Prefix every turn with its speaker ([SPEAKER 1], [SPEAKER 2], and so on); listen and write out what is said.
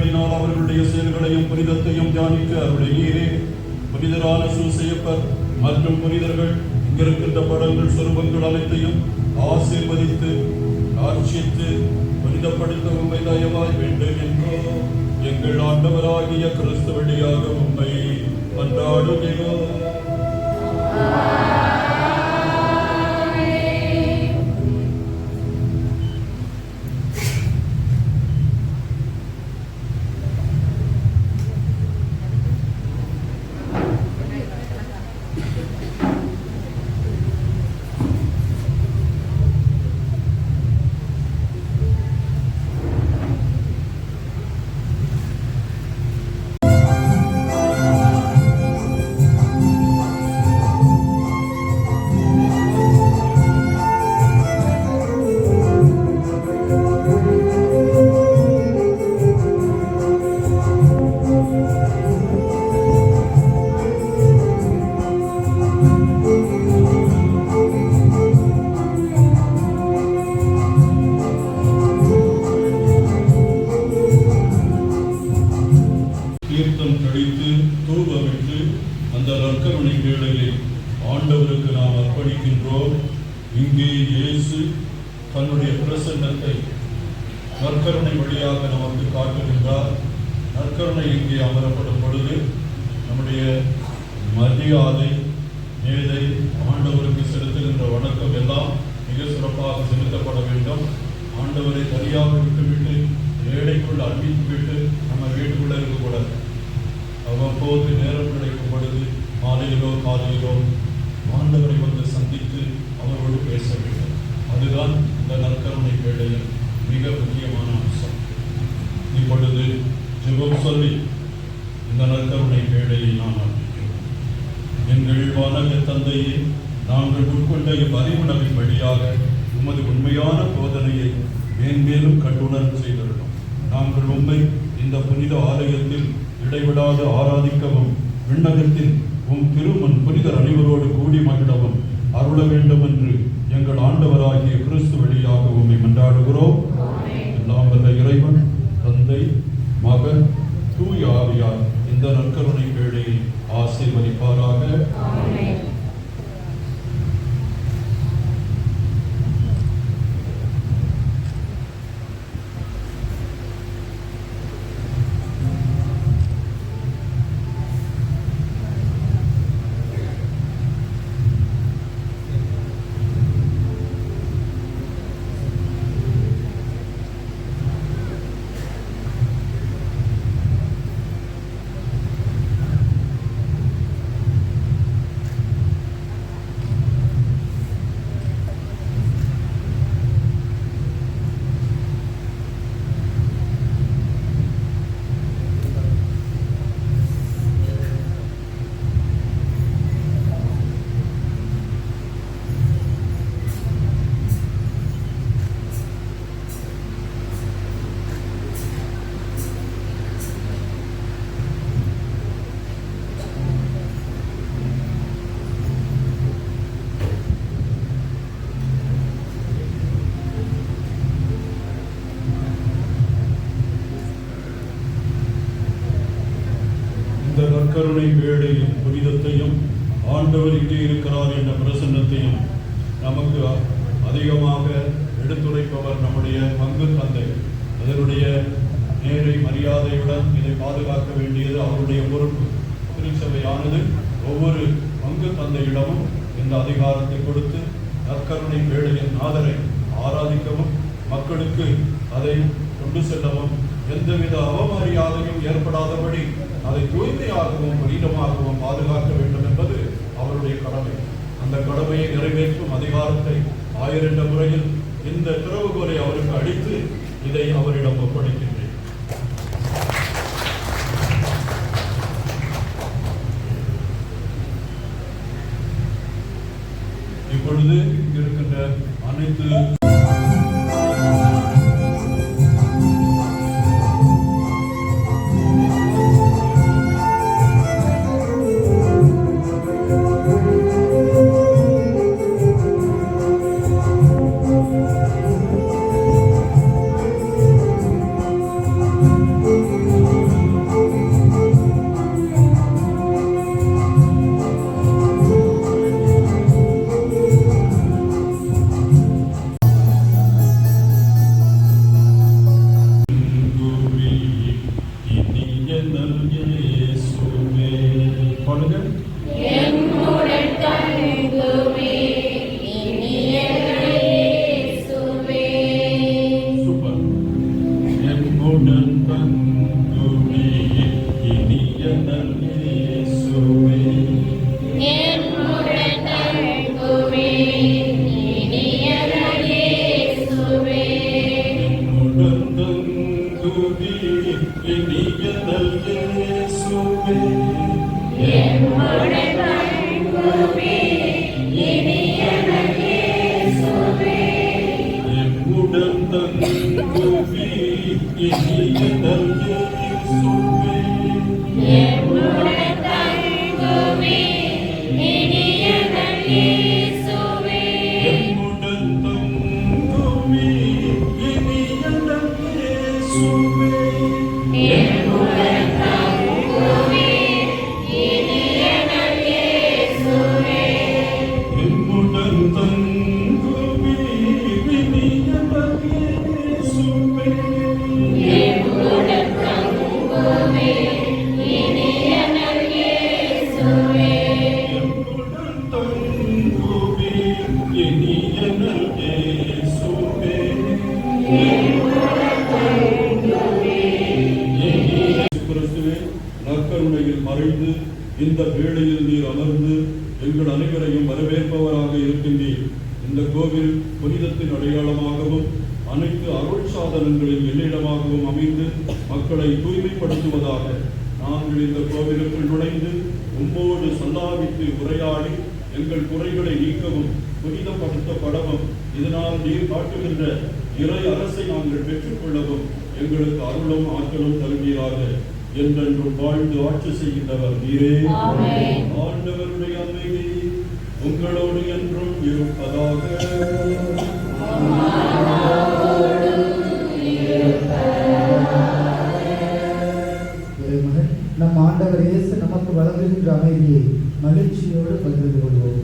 [SPEAKER 1] கட்டளைகளினால் அவர்களுடைய செயல்களையும் புனிதத்தையும் தியானிக்க அருளினீரே. புனிதரான சூசையப்பர் மற்றும் புனிதர்கள் இங்கிருக்கின்ற படங்கள் சொருபங்கள் அனைத்தையும் ஆசீர்வதித்து ஆட்சித்து புனிதப்படுத்த உண்மை தயவாய் வேண்டுகின்றோம். எங்கள் ஆண்டவராகிய கிறிஸ்து வழியாக உண்மை கொண்டாடுகிறோம். தீர்த்தம் கழித்து தூபமிட்டு அந்த நற்கருணை வேளையை ஆண்டவருக்கு நாம் அர்ப்பணிக்கின்றோம். இங்கே இயேசு தன்னுடைய பிரசன்னத்தை நற்கருணை வழியாக நமக்கு காட்டுகின்றார். நற்கருணை இங்கே அமரப்படும் பொழுது நம்முடைய மரியாதை மேதை ஆண்டவருக்கு செலுத்துகின்ற வணக்கம் எல்லாம் மிக சிறப்பாக செலுத்தப்பட வேண்டும். ஆண்டவரை தனியாக விட்டுவிட்டு ஏழைக்குள் அன்பித்துவிட்டு நம்ம வீட்டுக்குள்ளே இருக்கக்கூடாது. அவ்வப்போது நேரம் கிடைக்கும் பொழுது மாலையிலோ காலையிலோ ஆண்டவரை வந்து சந்தித்து அவரோடு பேச வேண்டும். அதுதான் இந்த நற்கருணை வேளையில் மிக முக்கியமான அம்சம். இப்பொழுது ஜெபம் சொல்லி இந்த நற்கருணை வேளையை நாம் ஆரம்பிக்கிறோம். எங்கள் வானக தந்தையே, நாங்கள் உட்கொண்ட இவ்வறிவுணவின் வழியாக உமது உண்மையான போதனையை மேன்மேலும் கண்டுணர்வு செய்திருக்கிறோம். நாங்கள் உண்மை இந்த புனித ஆலயத்தில் இடைவிடாது ஆராதிக்கவும் விண்ணகத்தில் திருமண் புனிதர் அனைவரோடு கூடி மகிழவும் அருள வேண்டும் என்று எங்கள் ஆண்டவராகிய கிறிஸ்து வழியாக உம்மை மன்றாடுகிறோம். எல்லாம் வல்ல இறைவன் தந்தை, மகன், தூய ஆவியார் இந்த நற்கருணை வேளையை ஆசீர்வதிப்பாராக. இந்த நற்கருணை வேளையின் புனிதத்தையும் ஆண்டவர் இங்கே இருக்கிறார் என்ற பிரசன்னத்தையும் நமக்கு அதிகமாக எடுத்துரைப்பவர் நம்முடைய பங்கு தந்தை. அதனுடைய நேரை மரியாதையுடன் இதை பாதுகாக்க வேண்டியது அவருடைய பொறுப்பு. திருச்சபையானது ஒவ்வொரு பங்கு தந்தையிடமும் இந்த அதிகாரத்தை கொடுத்து நற்கருணை வேளையின் நாதரை ஆராதிக்கவும் மக்களுக்கு அதை கொண்டு செல்லவும் எந்தவித அவமரியாதையும் ஏற்படாதபடி அதை தூய்மையாகவும் புனிதமாகவும் பாதுகாக்க வேண்டும் என்பது அவருடைய கடமை. அந்த கடமையை நிறைவேற்றும் அதிகாரத்தை 1000 முறையில் இந்த திறவுகோலை அவருக்கு அளித்து இதை அவரிடம் ஒப்படைக்கின்றேன். இப்பொழுது இருக்கின்ற அனைத்து நல் இயேசுவே. பாடுங்க.
[SPEAKER 2] என்னுடன் தங்குமே இனிய இயேசுவே.
[SPEAKER 1] சூப்பர். என்னுடன் தங்குமே இனிய நல் இயேசுவே.
[SPEAKER 2] என்னுடன் தங்குமே இனிய இயேசுவே.
[SPEAKER 1] என்னுடன் தங்குமே இனிய நல் இயேசுவே.
[SPEAKER 2] என்னுடன் தங்குமே இனிய இயேசுவே.
[SPEAKER 1] என்னுடன் தங்குமே இனிய நல் இயேசுவே.
[SPEAKER 2] என்னுடன் தங்குமே இனிய இயேசுவே.
[SPEAKER 1] என்னுடன் தங்குமே இனிய நல் இயேசுவே.
[SPEAKER 2] என்னுடன் தங்குமே இனிய இயேசுவே.
[SPEAKER 1] என்னுடன் தங்குமே இனிய நல் இயேசுவே.
[SPEAKER 2] என்னுடன் தங்குமே இனிய இயேசுவே.
[SPEAKER 1] என்னுடன் தங்குமே இனிய நல் இயேசுவே. கிறிஸ்துவே, நற்கருணையில் மறைந்து இந்த வேளையில் நீர் அமர்ந்து எங்கள் அனைவரையும் வரவேற்பவராக இருக்கின்றீர். இந்த கோவில் புனிதத்தின் அடையாளமாகவும் அனைத்து அருள் சாதனங்களின் எல்லையிடமாகவும் அமைந்து மக்களை தூய்மைப்படுத்துவதாக நாங்கள் இந்த கோவிலுக்குள் நுழைந்து உம்மோடு சல்லாவித்து உரையாடி எங்கள் குறைகளை நீக்கவும் புனிதப்படுத்தப்படவும் இதனால் நீர் காட்டுகின்ற இறை அரசை நாங்கள் பெற்றுக்கொள்ளவும் எங்களுக்கு அருளும் ஆற்றலும் தருவீராக. என்றென்றும் வாழ்ந்து ஆட்சி செய்கின்றவர் நீரே.
[SPEAKER 2] ஆமென்.
[SPEAKER 1] ஆண்டவருடைய அமைதி உங்களோடு என்றும் இருப்பதாக.
[SPEAKER 3] இறைமகன் நம் ஆண்டவர் இயேசு நமக்கு வழங்குகின்ற அமைதியை மகிழ்ச்சியோடு பகிர்ந்து கொள்வோம்.